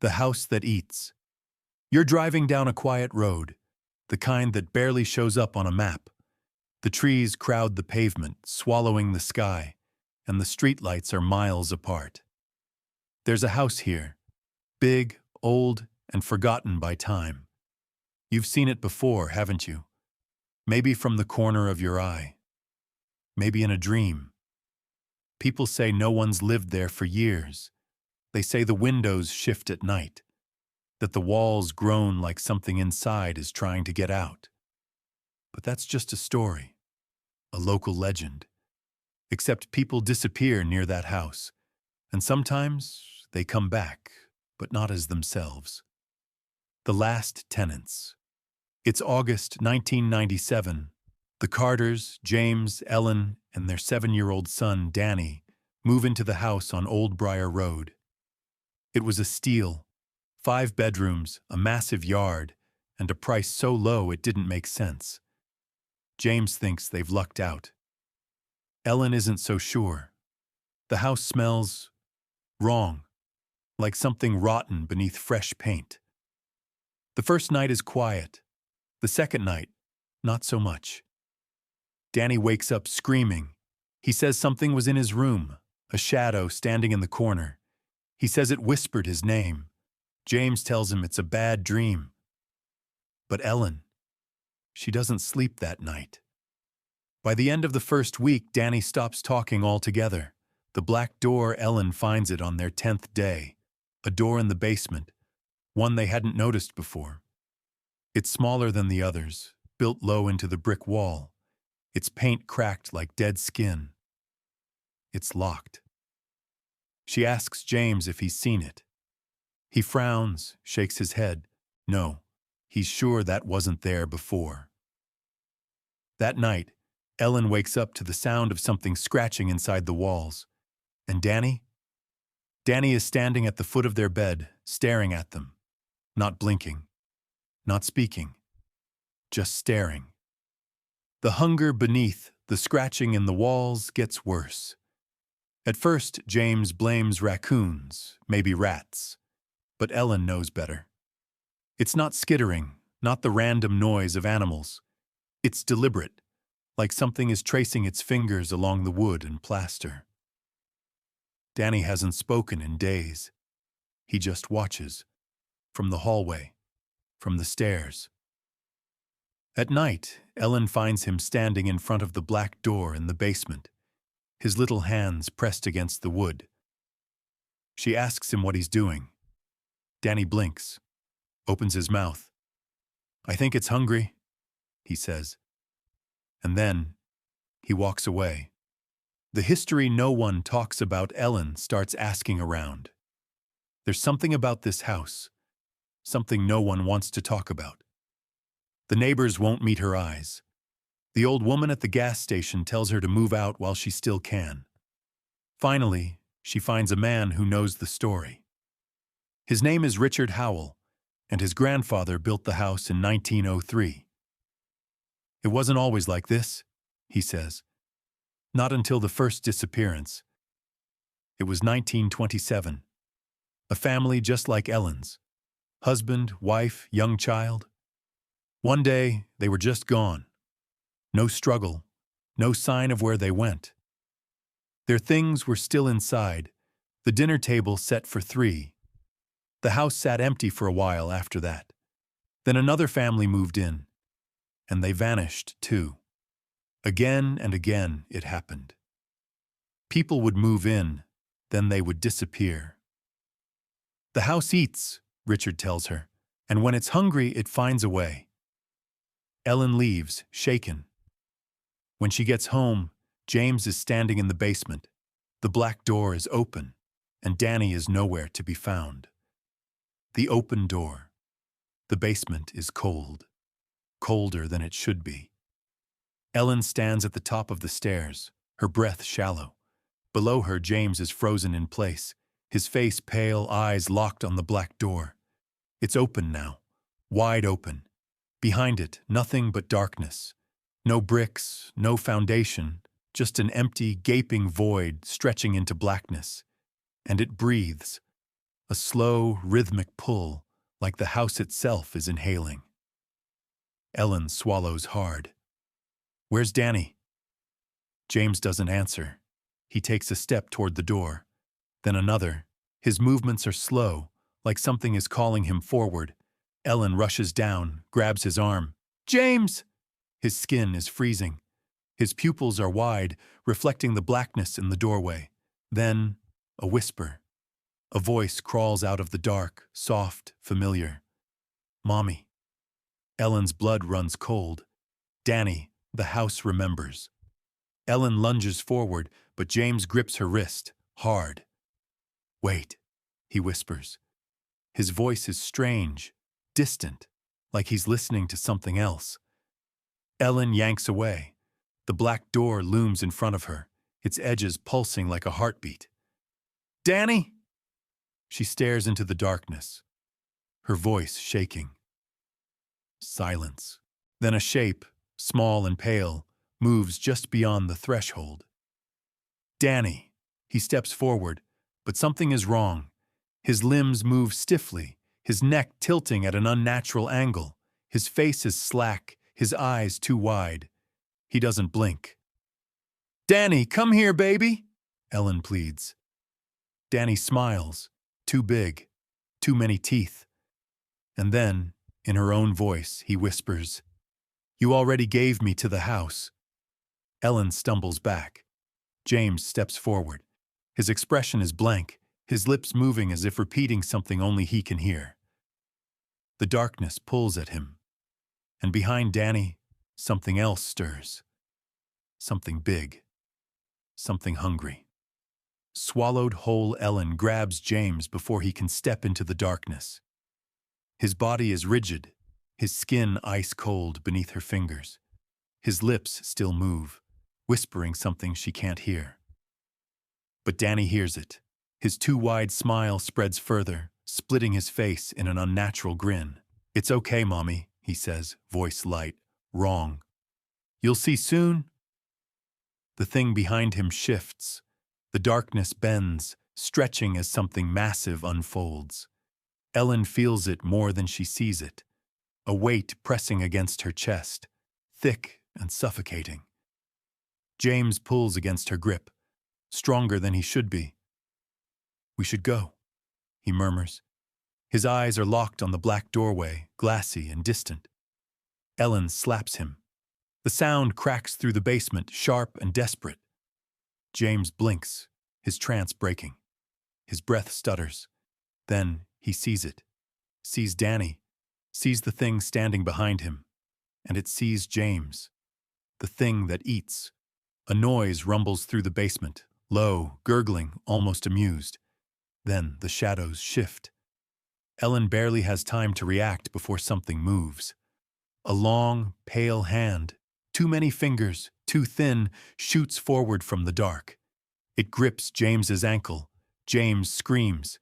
The house that eats. You're driving down a quiet road, the kind that barely shows up on a map. The trees crowd the pavement, swallowing the sky, and the streetlights are miles apart. There's a house here, big, old, and forgotten by time. You've seen it before, haven't you? Maybe from the corner of your eye. Maybe in a dream. People say no one's lived there for years. They say the windows shift at night, that the walls groan like something inside is trying to get out. But that's just a story, a local legend. Except people disappear near that house, and sometimes they come back, but not as themselves. The last tenants. It's August 1997. The Carters, James, Ellen, and their 7-year-old son, Danny, move into the house on Old Briar Road. It was a steal. 5 bedrooms, a massive yard, and a price so low it didn't make sense. James thinks they've lucked out. Ellen isn't so sure. The house smells wrong, like something rotten beneath fresh paint. The first night is quiet. The second night, not so much. Danny wakes up screaming. He says something was in his room, a shadow standing in the corner. He says it whispered his name. James tells him it's a bad dream. But Ellen, she doesn't sleep that night. By the end of the first week, Danny stops talking altogether. The black door, Ellen finds it on their 10th day. A door in the basement, one they hadn't noticed before. It's smaller than the others, built low into the brick wall. Its paint cracked like dead skin. It's locked. She asks James if he's seen it. He frowns, shakes his head. No, he's sure that wasn't there before. That night, Ellen wakes up to the sound of something scratching inside the walls. And Danny? Danny is standing at the foot of their bed, staring at them. Not blinking. Not speaking. Just staring. The hunger beneath, the scratching in the walls gets worse. At first, James blames raccoons, maybe rats. But Ellen knows better. It's not skittering, not the random noise of animals. It's deliberate, like something is tracing its fingers along the wood and plaster. Danny hasn't spoken in days. He just watches. From the hallway. From the stairs. At night, Ellen finds him standing in front of the black door in the basement, his little hands pressed against the wood. She asks him what he's doing. Danny blinks, opens his mouth. "I think it's hungry," he says. And then, he walks away. The history no one talks about Ellen starts asking around. There's something about this house, something no one wants to talk about. The neighbors won't meet her eyes. The old woman at the gas station tells her to move out while she still can. Finally, she finds a man who knows the story. His name is Richard Howell, and his grandfather built the house in 1903. "It wasn't always like this," he says. "Not until the first disappearance. It was 1927. A family just like Ellen's. Husband, wife, young child. One day, they were just gone. No struggle, no sign of where they went. Their things were still inside, the dinner table set for 3. The house sat empty for a while after that. Then another family moved in, and they vanished too. Again and again it happened. People would move in, then they would disappear. The house eats, Richard tells her, and when it's hungry, it finds a way. Ellen leaves, shaken. When she gets home, James is standing in the basement. The black door is open, and Danny is nowhere to be found. The open door. The basement is cold. Colder than it should be. Ellen stands at the top of the stairs, her breath shallow. Below her, James is frozen in place, his face pale, eyes locked on the black door. It's open now, wide open. Behind it, nothing but darkness. No bricks, no foundation, just an empty, gaping void stretching into blackness. And it breathes. a slow, rhythmic pull, like the house itself is inhaling. Ellen swallows hard. "Where's Danny?" James doesn't answer. He takes a step toward the door, then another. His movements are slow, like something is calling him forward. Ellen rushes down, grabs his arm. "James!" His skin is freezing. His pupils are wide, reflecting the blackness in the doorway. Then, a whisper. A voice crawls out of the dark, soft, familiar. "Mommy." Ellen's blood runs cold. "Danny," the house remembers. Ellen lunges forward, but James grips her wrist, hard. "Wait," he whispers. His voice is strange, distant, like he's listening to something else. Ellen yanks away. The black door looms in front of her, its edges pulsing like a heartbeat. "Danny!" She stares into the darkness, her voice shaking. Silence. Then a shape, small and pale, moves just beyond the threshold. "Danny!" He steps forward, but something is wrong. His limbs move stiffly, his neck tilting at an unnatural angle. His face is slack, his eyes too wide. He doesn't blink. "Danny, come here, baby!" Ellen pleads. Danny smiles, too big, too many teeth. And then, in her own voice, he whispers, "You already gave me to the house." Ellen stumbles back. James steps forward. His expression is blank, his lips moving as if repeating something only he can hear. The darkness pulls at him, and behind Danny, something else stirs. Something big. Something hungry. Swallowed whole, Ellen grabs James before he can step into the darkness. His body is rigid, his skin ice cold beneath her fingers. His lips still move, whispering something she can't hear. But Danny hears it. His too wide smile spreads further, splitting his face in an unnatural grin. "It's okay, Mommy," he says, voice light. "Wrong. You'll see soon." The thing behind him shifts. The darkness bends, stretching as something massive unfolds. Ellen feels it more than she sees it. A weight pressing against her chest, thick and suffocating. James pulls against her grip, stronger than he should be. "We should go," he murmurs. His eyes are locked on the black doorway, glassy and distant. Ellen slaps him. The sound cracks through the basement, sharp and desperate. James blinks, his trance breaking. His breath stutters. Then he sees it. Sees Danny. Sees the thing standing behind him. And it sees James. The thing that eats. A noise rumbles through the basement, low, gurgling, almost amused. Then the shadows shift. Ellen barely has time to react before something moves. A long, pale hand, too many fingers, too thin, shoots forward from the dark. It grips James's ankle. James screams.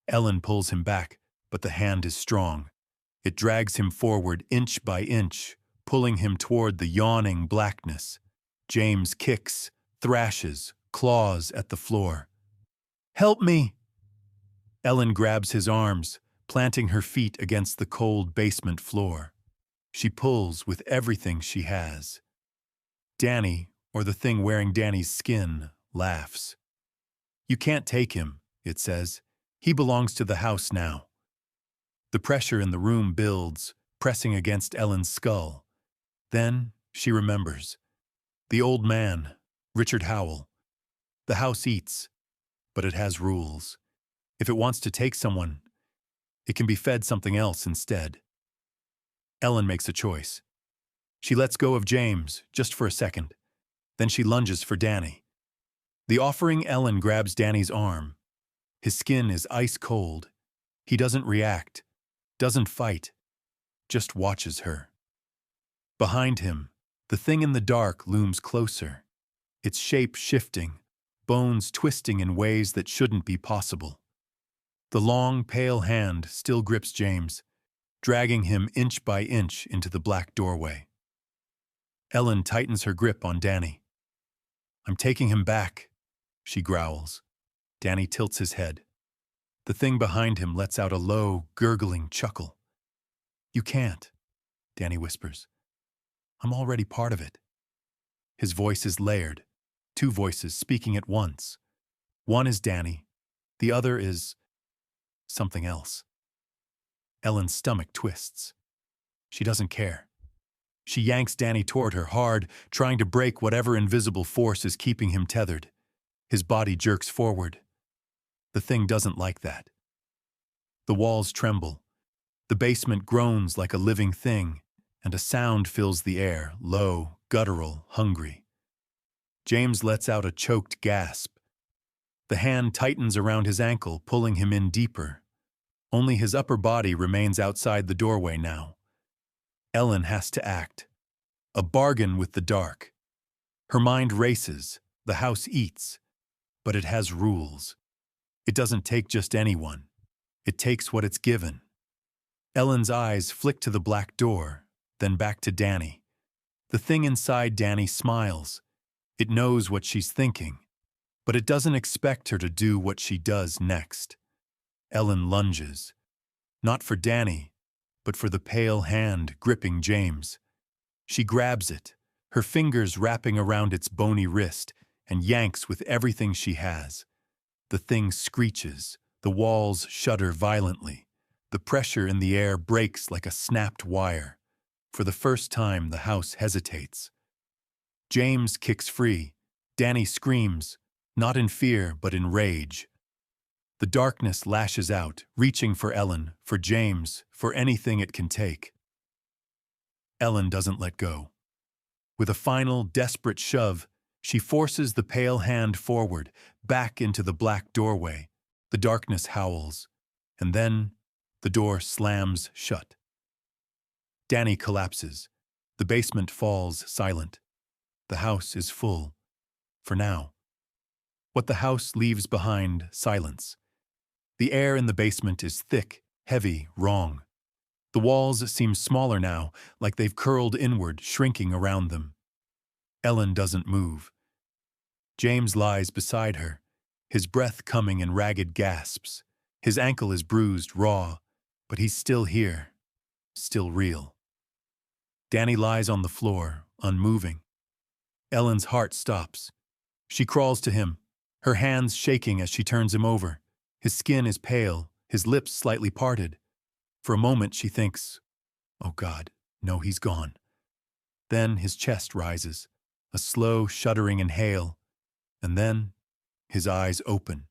Ellen pulls him back, but the hand is strong. It drags him forward inch by inch, pulling him toward the yawning blackness. James kicks, thrashes, claws at the floor. "Help me!" Ellen grabs his arms, planting her feet against the cold basement floor. She pulls with everything she has. Danny, or the thing wearing Danny's skin, laughs. "You can't take him," it says. "He belongs to the house now." The pressure in the room builds, pressing against Ellen's skull. Then she remembers. The old man, Richard Howell. The house eats, but it has rules. If it wants to take someone, it can be fed something else instead. Ellen makes a choice. She lets go of James, just for a second. Then she lunges for Danny. The offering Ellen grabs Danny's arm. His skin is ice cold. He doesn't react, doesn't fight, just watches her. Behind him, the thing in the dark looms closer, its shape shifting, bones twisting in ways that shouldn't be possible. The long, pale hand still grips James, dragging him inch by inch into the black doorway. Ellen tightens her grip on Danny. "I'm taking him back," she growls. Danny tilts his head. The thing behind him lets out a low, gurgling chuckle. "You can't," Danny whispers. "I'm already part of it." His voice is layered, two voices speaking at once. One is Danny, the other is something else. Ellen's stomach twists. She doesn't care. She yanks Danny toward her hard, trying to break whatever invisible force is keeping him tethered. His body jerks forward. The thing doesn't like that. The walls tremble. The basement groans like a living thing, and a sound fills the air, low, guttural, hungry. James lets out a choked gasp. The hand tightens around his ankle, pulling him in deeper. Only his upper body remains outside the doorway now. Ellen has to act. A bargain with the dark. Her mind races, the house eats, but it has rules. It doesn't take just anyone. It takes what it's given. Ellen's eyes flick to the black door, then back to Danny. The thing inside Danny smiles. It knows what she's thinking, but it doesn't expect her to do what she does next. Ellen lunges, not for Danny, but for the pale hand gripping James. She grabs it, her fingers wrapping around its bony wrist, and yanks with everything she has. The thing screeches, the walls shudder violently. The pressure in the air breaks like a snapped wire. For the first time, the house hesitates. James kicks free. Danny screams, not in fear, but in rage. The darkness lashes out, reaching for Ellen, for James, for anything it can take. Ellen doesn't let go. With a final, desperate shove, she forces the pale hand forward, back into the black doorway. The darkness howls, and then the door slams shut. Danny collapses. The basement falls silent. The house is full. For now. What the house leaves behind, silence. The air in the basement is thick, heavy, wrong. The walls seem smaller now, like they've curled inward, shrinking around them. Ellen doesn't move. James lies beside her, his breath coming in ragged gasps. His ankle is bruised, raw, but he's still here, still real. Danny lies on the floor, unmoving. Ellen's heart stops. She crawls to him, her hands shaking as she turns him over. His skin is pale, his lips slightly parted. For a moment she thinks, "Oh God, no, he's gone." Then his chest rises, a slow, shuddering inhale, and then his eyes open.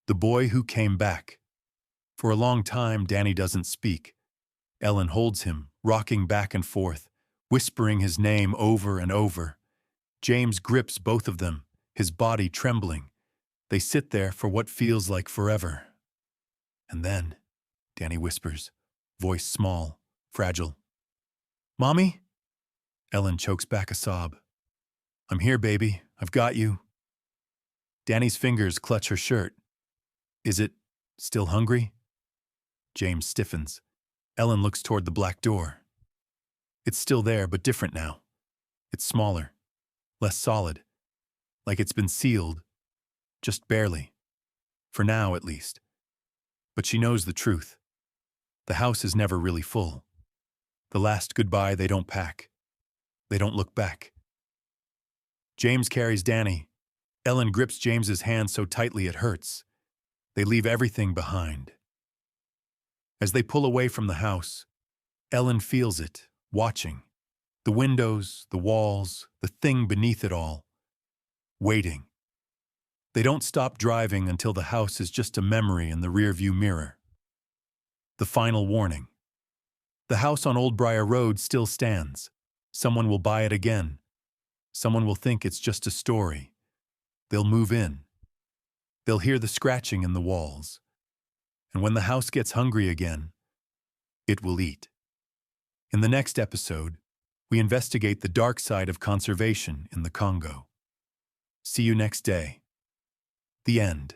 The boy who came back. For a long time, Danny doesn't speak. Ellen holds him, rocking back and forth, whispering his name over and over. James grips both of them, his body trembling. They sit there for what feels like forever. And then, Danny whispers, voice small, fragile. "Mommy?" Ellen chokes back a sob. "I'm here, baby. I've got you." Danny's fingers clutch her shirt. "Is it still hungry?" James stiffens. Ellen looks toward the black door. It's still there, but different now. It's smaller, less solid, like it's been sealed, just barely. For now, at least. But she knows the truth. The house is never really full. The last goodbye they don't pack. They don't look back. James carries Danny. Ellen grips James's hand so tightly it hurts. They leave everything behind. As they pull away from the house, Ellen feels it, watching. The windows, the walls, the thing beneath it all. Waiting. They don't stop driving until the house is just a memory in the rearview mirror. The final warning. The house on Old Briar Road still stands. Someone will buy it again. Someone will think it's just a story. They'll move in. They'll hear the scratching in the walls. And when the house gets hungry again, it will eat. In the next episode, we investigate the dark side of conservation in the Congo. See you next day. The end.